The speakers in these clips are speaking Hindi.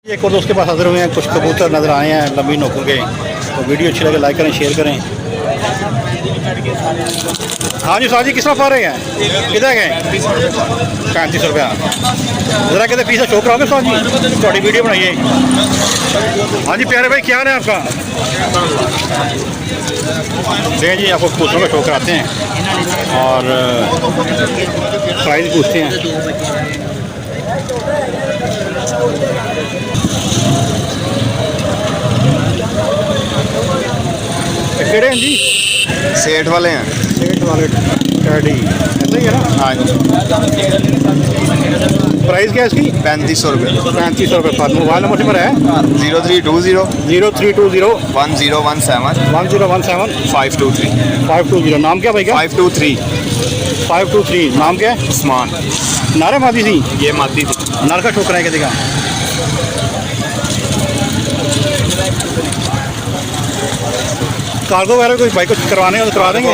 एक और दोस्त के पास हाजिर हुए हैं। कुछ कबूतर नज़र आए हैं लंबी नोकों के, तो वीडियो अच्छी लगे लाइक करें, शेयर करें। हाँ जी साजी किस तरह पा रहे हैं, किधर गए? 35 रुपया। ज़रा कहते पीछे शो कराओगे साजी, थोड़ी वीडियो बनाइए। हाँ जी प्यारे भाई क्या हाल है आपका? देखें जी आपको कबूतरों का शो कराते हैं और प्राइस पूछते हैं। केड़े हैं जी? सेठ वाले हैं। सेठ वाले टैडी ऐसा ही है ना? हाँ जी। प्राइस क्या है इसकी? 3500 रुपये। 3500 रुपये पर। मोबाइल नंबर से है 0320 0320 1017 1017 523 520। नाम क्या भाई का? 523 नाम क्या है? उस्मान। नारे मादी थी ये मादी थी। नर का ठोकरा है किसी का? कार्गो वगैरह कोई बाइक को करवाने हो तो करवा देंगे।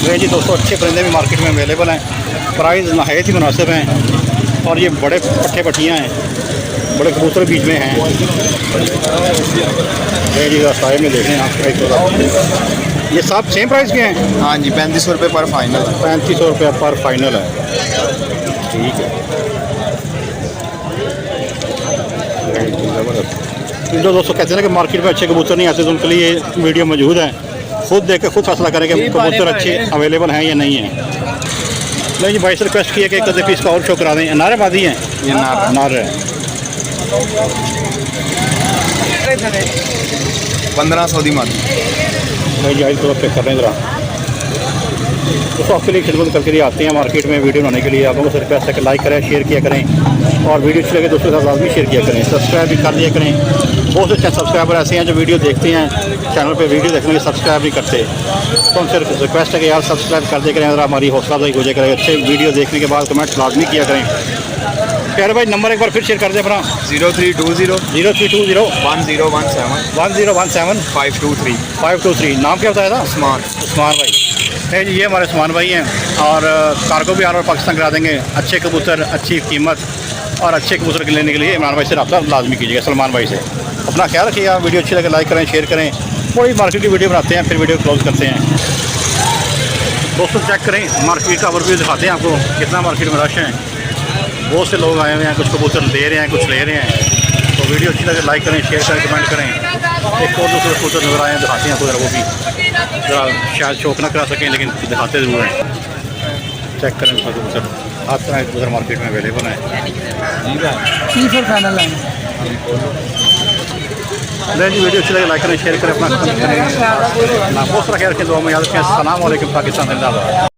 ये जी दोस्तों अच्छे परिंदे भी मार्केट में अवेलेबल हैं, प्राइस नहायत ही मुनासिब हैं और ये बड़े पट्टे पट्टियाँ हैं, बड़े कबूतर बीच में हैं। ये जी रास्ते में देख लें आप प्राइस। ये सब सेम प्राइस के हैं? हाँ जी 3500 रुपये पर फाइनल। 3500 रुपये पर फाइनल है, ठीक है। जो दोस्तों कहते हैं ना कि मार्केट में अच्छे कबूतर नहीं आते, तो उनके लिए वीडियो मौजूद है। खुद देख के खुद फैसला करें कि कबूतर अच्छे अवेलेबल हैं या नहीं हैं। नहीं जी भाई से रिक्वेस्ट किया कि एक आधे पीस का और शो करा दें। नारे बादी हैं? ये नार है। 1500 दी मादी। भाई जी आज तो पे कर रहे हैं ज़रा दोस्तों, आपके लिए खिदमत करके लिए आते हैं मार्केट में वीडियो बनाने के लिए। आप लोगों से रिक्वेस्ट है कि लाइक करें, शेयर किया करें और वीडियो अच्छी लगे दोस्तों के साथ लाजमी शेयर किया करें। सब्सक्राइब भी कर दिया करें। बहुत से अच्छे सब्सक्राइबर ऐसे हैं जो वीडियो देखते हैं, चैनल पे वीडियो देखने के सब्सक्राइब नहीं करते, तो उनसे रिक्वेस्ट है कि यार सब्सक्राइब कर दिया करें, ज़रा हमारी हौसला अफजाई हो जाए करें। अच्छे वीडियो देखने के बाद कमेंट लाजमी किया करें। प्यारे भाई नंबर एक बार फिर शेयर कर दें अपना। 0320 1017 523। नाम क्या बताया था? उस्मान। उस्मान भाई। नहीं जी ये हमारे उस्मान भाई हैं और कार्गो भी और पाकिस्तान करा देंगे। अच्छे कबूतर, अच्छी कीमत और अच्छे कबूतर लेने के लिए इमरान भाई से रब्ता लाजमी कीजिएगा, सलमान भाई से। अपना ख्याल रखिएगा। वीडियो अच्छी लगे लाइक करें, शेयर करें। थोड़ी मार्केट की वीडियो बनाते हैं फिर वीडियो क्लोज करते हैं। दोस्तों चेक करें मार्केट का ओवरव्यू दिखाते हैं आपको कितना मार्केट में रश है। बहुत से लोग आए हुए हैं, कुछ कबूतर दे रहे हैं, कुछ ले रहे हैं। तो वीडियो अच्छी लगे लाइक करें, शेयर करें, कमेंट करें। एक और दूसरे कबूतर नजर आए हैं, दिखाते हैं आपको ज़रा, वो भी ज़रा शायद शौक ना करा सकें लेकिन दिखाते ज़रूर हैं। चेक करें कबूतर, हर तरह के कबूतर मार्केट में अवेलेबल हैं। जी वीडियो अच्छी लगे लाइक करें, शेयर करें, अपना बहुत सारा ख्याल रखें, दुआ में याद रखें। अस्सलाम वालेकुम। पाकिस्तान जिंदाबाद।